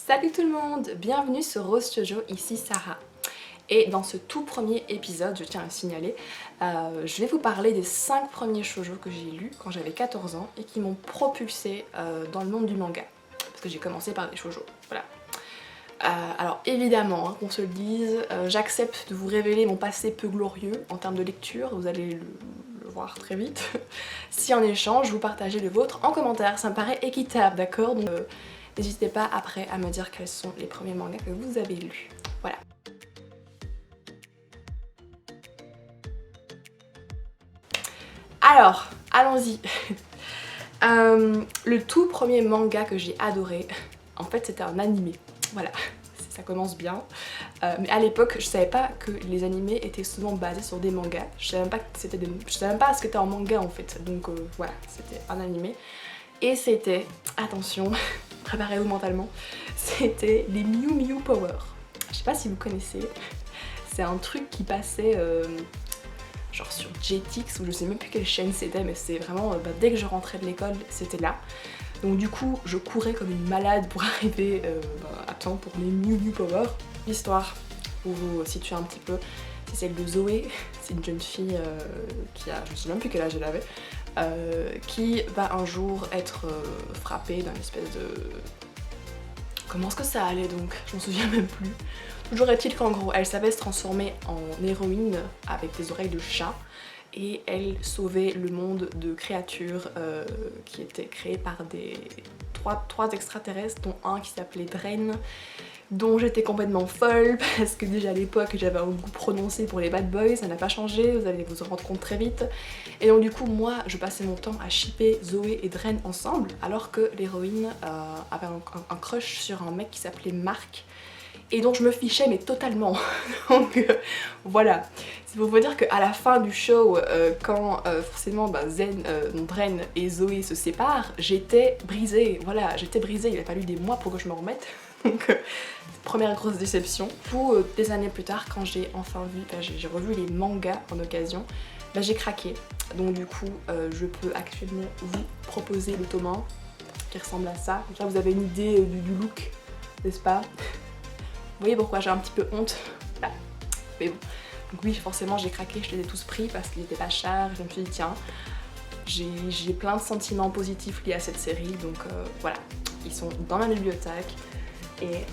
Salut tout le monde, bienvenue sur Rose Shoujo, ici Sarah. Et dans ce tout premier épisode, je tiens à le signaler, je vais vous parler des 5 premiers shoujo que j'ai lus quand j'avais 14 ans et qui m'ont propulsée dans le monde du manga. Parce que j'ai commencé par des shoujo, voilà. Alors évidemment, qu'on se le dise, j'accepte de vous révéler mon passé peu glorieux en termes de lecture, vous allez le voir très vite. Si en échange, vous partagez le vôtre en commentaire, ça me paraît équitable, d'accord? Donc n'hésitez pas après à me dire quels sont les premiers mangas que vous avez lus. Voilà. Alors, allons-y. Le tout premier manga que j'ai adoré, en fait c'était un animé. Voilà, ça commence bien. Mais à l'époque, je savais pas que les animés étaient souvent basés sur des mangas. Je savais même pas que c'était je savais même pas ce que c'était un manga en fait. Donc voilà, c'était un animé. Et c'était, attention, préparez-vous mentalement, c'était les Mew Mew Power. Je sais pas si vous connaissez, c'est un truc qui passait genre sur Jetix ou je sais même plus quelle chaîne c'était, mais c'est vraiment, dès que je rentrais de l'école, c'était là. Donc du coup, je courais comme une malade pour arriver à temps pour les Mew Mew Power. L'histoire, pour vous situer un petit peu, c'est celle de Zoé, c'est une jeune fille qui a, je ne sais même plus quel âge elle avait, qui va un jour être frappée d'un espèce de... Comment est-ce que ça allait donc? Je m'en souviens même plus. Toujours est-il qu'en gros, elle savait se transformer en héroïne avec des oreilles de chat et elle sauvait le monde de créatures qui étaient créées par des trois extraterrestres, dont un qui s'appelait Drain, dont j'étais complètement folle parce que déjà à l'époque j'avais un goût prononcé pour les bad boys, ça n'a pas changé, vous allez vous en rendre compte très vite. Et donc du coup moi je passais mon temps à shipper Zoé et Drain ensemble alors que l'héroïne avait un crush sur un mec qui s'appelait Marc et donc je me fichais mais totalement. Donc voilà, c'est pour vous dire qu'à la fin du show, quand forcément Drain et Zoé se séparent, j'étais brisée, voilà, j'étais brisée, il a fallu des mois pour que je me remette. Donc première grosse déception. Des années plus tard, quand j'ai enfin vu, j'ai revu les mangas en occasion, j'ai craqué. Donc du coup, je peux actuellement vous proposer le tome 1 qui ressemble à ça. Là vous avez une idée du look, n'est-ce pas? Vous voyez pourquoi j'ai un petit peu honte là. Mais bon, donc oui, forcément j'ai craqué, je les ai tous pris parce qu'ils étaient pas chers. Je me suis dit tiens, j'ai plein de sentiments positifs liés à cette série, donc voilà, ils sont dans ma bibliothèque. Et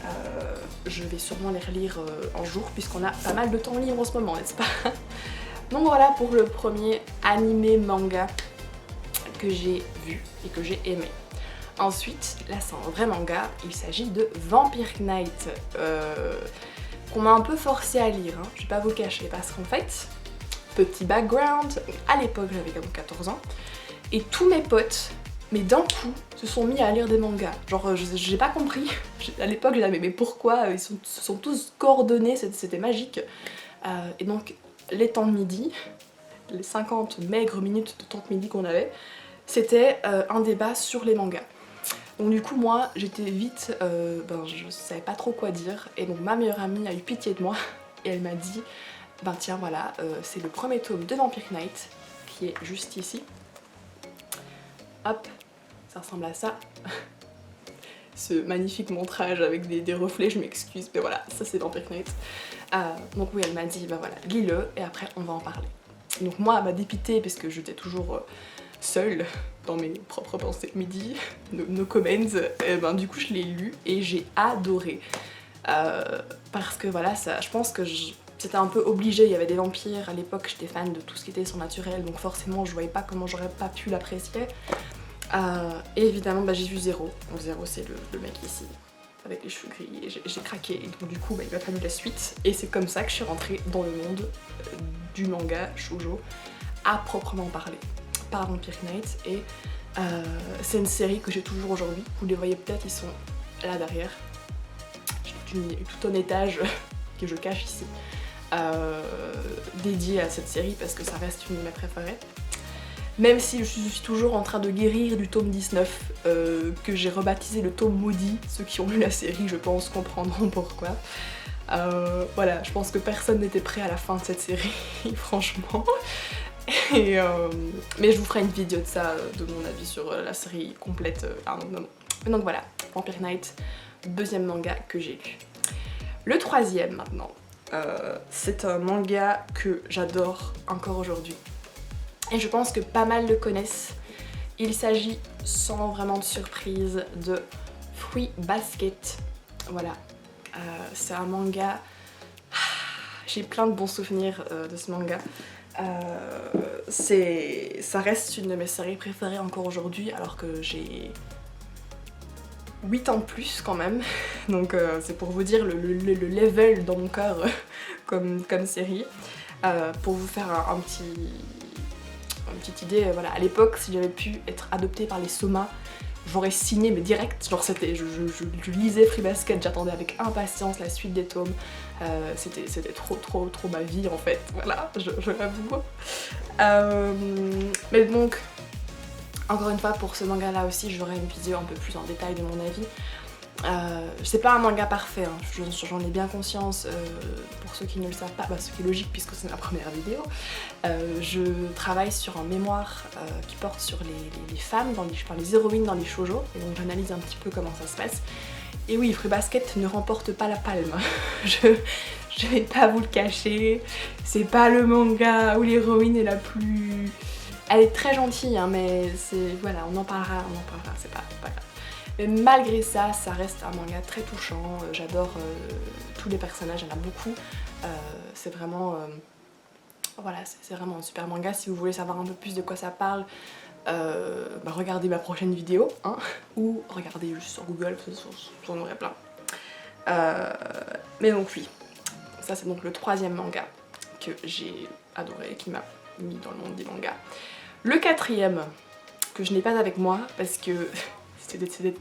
je vais sûrement les relire un jour puisqu'on a pas mal de temps libre en ce moment, n'est-ce pas? Donc voilà pour le premier animé manga que j'ai vu et que j'ai aimé. Ensuite, là c'est un vrai manga, il s'agit de Vampire Knight qu'on m'a un peu forcé à lire, hein, je vais pas vous le cacher, parce qu'en fait, petit background, à l'époque j'avais comme 14 ans et tous mes potes, mais d'un coup, se sont mis à lire des mangas. Genre, j'ai pas compris. À l'époque, j'ai dit mais pourquoi ils se sont tous coordonnés, c'était magique. Et donc, les temps de midi, les 50 maigres minutes de temps de midi qu'on avait, c'était un débat sur les mangas. Donc du coup, moi, j'étais vite, je savais pas trop quoi dire. Et donc, ma meilleure amie a eu pitié de moi et elle m'a dit, tiens, voilà, c'est le premier tome de Vampire Knight qui est juste ici. Hop, ça ressemble à ça. Ce magnifique montrage avec des reflets, je m'excuse, mais voilà, ça c'est Vampire Knight. Donc oui, elle m'a dit, voilà, lis-le et après on va en parler. Donc moi, elle m'a dépitée parce que j'étais toujours seule dans mes propres pensées midi, no comments, et du coup je l'ai lu et j'ai adoré. Parce que voilà, ça, je pense que c'était un peu obligé, il y avait des vampires, à l'époque j'étais fan de tout ce qui était surnaturel, donc forcément je voyais pas comment j'aurais pas pu l'apprécier. Et évidemment j'ai vu Zéro, donc Zéro c'est le mec ici, avec les cheveux gris, et j'ai craqué, et donc du coup il m'a fallu la suite, et c'est comme ça que je suis rentrée dans le monde du manga shoujo à proprement parler, par Vampire Knight, et c'est une série que j'ai toujours aujourd'hui, vous les voyez peut-être, ils sont là derrière, j'ai tout un étage que je cache ici, dédié à cette série parce que ça reste une de mes préférées. Même si je suis toujours en train de guérir du tome 19, que j'ai rebaptisé le tome maudit, ceux qui ont lu la série je pense comprendront pourquoi. Voilà, je pense que personne n'était prêt à la fin de cette série, franchement. Et, mais je vous ferai une vidéo de ça, de mon avis sur la série complète à un autre moment. Donc voilà, Vampire Knight, deuxième manga que j'ai lu. Le troisième maintenant, c'est un manga que j'adore encore aujourd'hui. Et je pense que pas mal le connaissent. Il s'agit, sans vraiment de surprise, de Fruits Basket. Voilà, c'est un manga... J'ai plein de bons souvenirs de ce manga. Ça reste une de mes séries préférées encore aujourd'hui, alors que j'ai 8 ans de plus quand même. Donc c'est pour vous dire le level dans mon cœur comme série. Pour vous faire une petite idée, voilà, à l'époque, si j'avais pu être adoptée par les Soma, j'aurais signé mais direct, genre je lisais Fruits Basket, j'attendais avec impatience la suite des tomes. C'était trop ma vie en fait, voilà, je l'avoue. Mais donc, encore une fois, pour ce manga là aussi, j'aurai une vidéo un peu plus en détail de mon avis. C'est pas un manga parfait, hein. J'en ai bien conscience, pour ceux qui ne le savent pas, ce qui est logique puisque c'est ma première vidéo. Je travaille sur un mémoire qui porte sur les femmes, les héroïnes dans les shoujo, et donc j'analyse un petit peu comment ça se passe. Et oui, Fruits Basket ne remporte pas la palme, je vais pas vous le cacher, c'est pas le manga où l'héroïne est la plus... Elle est très gentille, hein, mais voilà, on en parlera, c'est pas grave. Mais malgré ça, ça reste un manga très touchant, j'adore tous les personnages, il y en a beaucoup. C'est vraiment... voilà, c'est vraiment un super manga. Si vous voulez savoir un peu plus de quoi ça parle, regardez ma prochaine vidéo, hein, ou regardez juste sur Google, j'en aurai plein. Mais donc oui, ça c'est donc le troisième manga que j'ai adoré, qui m'a mis dans le monde des mangas. Le quatrième, que je n'ai pas avec moi, parce que...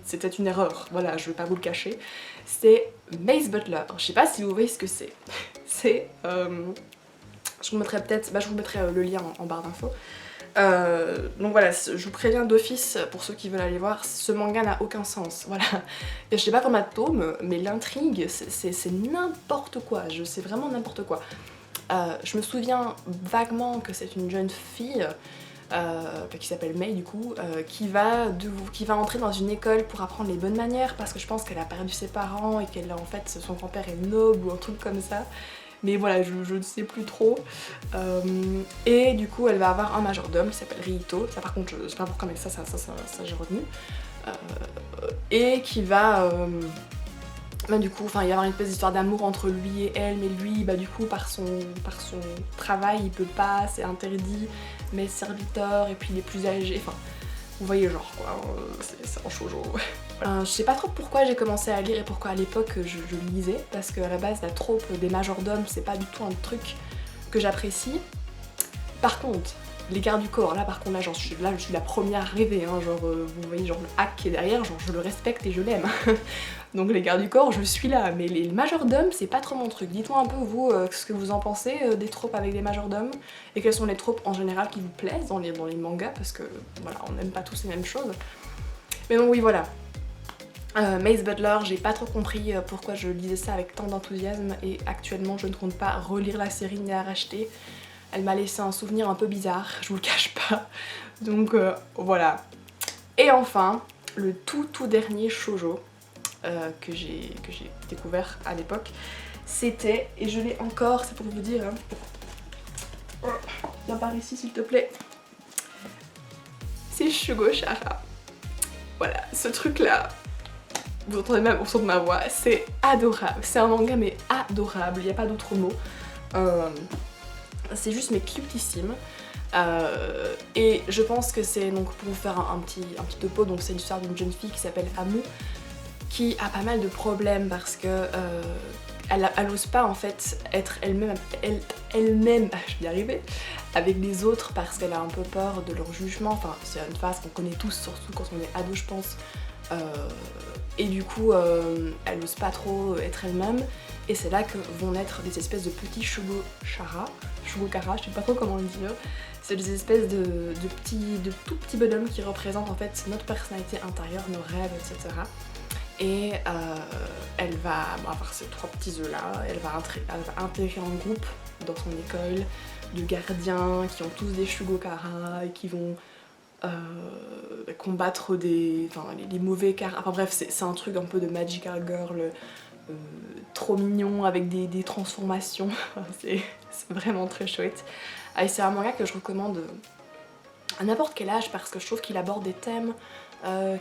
C'était une erreur, voilà, je vais pas vous le cacher. C'est Maze Butler. Je sais pas si vous voyez ce que c'est. C'est... je vous mettrai peut-être... je vous mettrai le lien en barre d'infos. Donc voilà, je vous préviens d'office, pour ceux qui veulent aller voir, ce manga n'a aucun sens, voilà. Et je sais pas combien de tomes, mais l'intrigue, c'est n'importe quoi, c'est vraiment n'importe quoi. Je me souviens vaguement que c'est une jeune fille... qui s'appelle May du coup, qui va entrer dans une école pour apprendre les bonnes manières parce que je pense qu'elle a perdu ses parents et qu'elle en fait son grand-père est noble ou un truc comme ça. Mais voilà, je ne sais plus trop. Et du coup elle va avoir un majordome qui s'appelle Ryito, ça par contre je sais pas pourquoi mais ça j'ai retenu. Et qui va... du coup, il y a une espèce d'histoire d'amour entre lui et elle, mais lui, du coup, par son travail, il peut pas, c'est interdit, mais serviteur, et puis il est plus âgé, vous voyez genre quoi, c'est un shoujo. Je sais pas trop pourquoi j'ai commencé à lire et pourquoi à l'époque je lisais, parce qu'à la base, la trope des majordomes, c'est pas du tout un truc que j'apprécie. Par contre, les gardes du corps, là par contre, je suis la première à rêver, hein, genre, vous voyez genre le hack qui est derrière, genre je le respecte et je l'aime. Donc les gardes du corps, je suis là, mais les majordomes, c'est pas trop mon truc. Dites-moi un peu vous, ce que vous en pensez des tropes avec des majordomes, et quelles sont les tropes en général qui vous plaisent dans les mangas, parce que voilà, on n'aime pas tous les mêmes choses. Mais donc oui, voilà. Maze Butler, j'ai pas trop compris pourquoi je lisais ça avec tant d'enthousiasme, et actuellement je ne compte pas relire la série ni la racheter. Elle m'a laissé un souvenir un peu bizarre, je vous le cache pas. Donc voilà. Et enfin, le tout dernier shoujo que j'ai découvert à l'époque, c'était, et je l'ai encore, c'est pour vous dire, hein. Viens par ici s'il te plaît. C'est Shugo Chara. Voilà, ce truc là, vous entendez même au son de ma voix, c'est adorable. C'est un manga mais adorable, il n'y a pas d'autre mot. C'est juste mais cutissime. Et je pense que c'est, donc pour vous faire un petit topo, donc c'est l'histoire d'une jeune fille qui s'appelle Amu, qui a pas mal de problèmes parce que elle ose pas en fait être elle-même, je vais y arriver, avec les autres parce qu'elle a un peu peur de leur jugement. Enfin, c'est une phase qu'on connaît tous, surtout quand on est ado je pense. Et du coup, elle ose pas trop être elle-même. Et c'est là que vont naître des espèces de petits Shugokara, je sais pas trop comment le dire. C'est des espèces de tout petits bonhommes qui représentent en fait notre personnalité intérieure, nos rêves, etc. Et elle va avoir ces trois petits œufs là, elle va intégrer un groupe dans son école de gardiens qui ont tous des Shugokara et qui vont combattre les mauvais caractères. Enfin bref, c'est un truc un peu de Magical Girl, trop mignon avec des transformations. C'est vraiment très chouette. Et c'est un manga que je recommande à n'importe quel âge parce que je trouve qu'il aborde des thèmes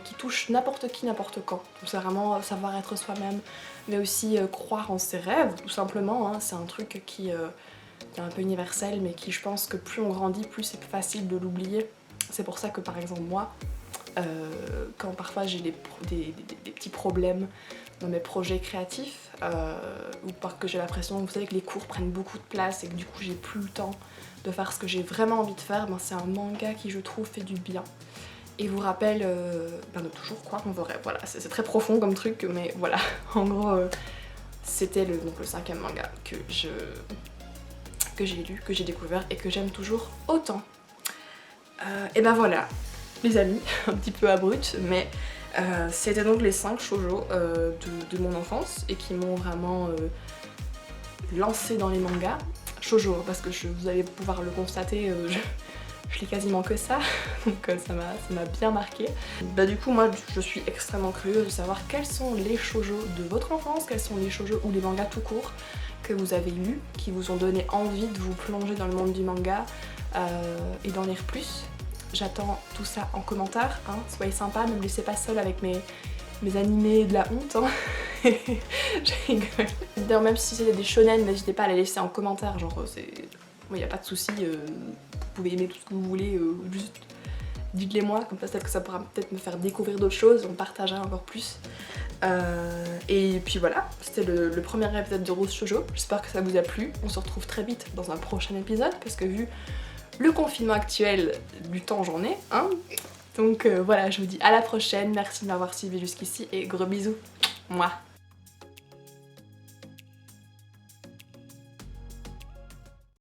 qui touchent n'importe qui, n'importe quand. Donc c'est vraiment savoir être soi-même, mais aussi croire en ses rêves, tout simplement. Hein. C'est un truc qui est un peu universel, mais qui, je pense que plus on grandit, plus c'est facile de l'oublier. C'est pour ça que par exemple moi, quand parfois j'ai des petits problèmes dans mes projets créatifs, ou parce que j'ai l'impression, vous savez, que les cours prennent beaucoup de place et que du coup j'ai plus le temps de faire ce que j'ai vraiment envie de faire, ben c'est un manga qui je trouve fait du bien et vous rappelle de toujours croire en vos rêves. Voilà, c'est très profond comme truc, mais voilà, en gros c'était le 5e manga que j'ai lu, que j'ai découvert et que j'aime toujours autant. Et ben voilà les amis, un petit peu abrupt, mais c'était donc les 5 shoujo de mon enfance et qui m'ont vraiment lancé dans les mangas. Shoujo, parce que vous allez pouvoir le constater, je lis quasiment que ça, donc ça m'a bien marqué. Bah du coup moi je suis extrêmement curieuse de savoir quels sont les shoujo de votre enfance, quels sont les shoujo ou les mangas tout court que vous avez lus, qui vous ont donné envie de vous plonger dans le monde du manga et d'en lire plus. J'attends tout ça en commentaire, hein. Soyez sympa, ne me laissez pas seule avec mes animés de la honte. Hein. Je rigole. D'ailleurs même si c'est des shonen, n'hésitez pas à les laisser en commentaire, genre il n'y a pas de souci, vous pouvez aimer tout ce que vous voulez, juste dites-les moi, comme ça peut-être que ça pourra peut-être me faire découvrir d'autres choses, on partagera encore plus. Et puis voilà, c'était le premier épisode de Rose Shoujo, j'espère que ça vous a plu, on se retrouve très vite dans un prochain épisode, parce que vu le confinement actuel, du temps j'en ai, hein. Donc voilà, je vous dis à la prochaine, merci de m'avoir suivi jusqu'ici et gros bisous, moi.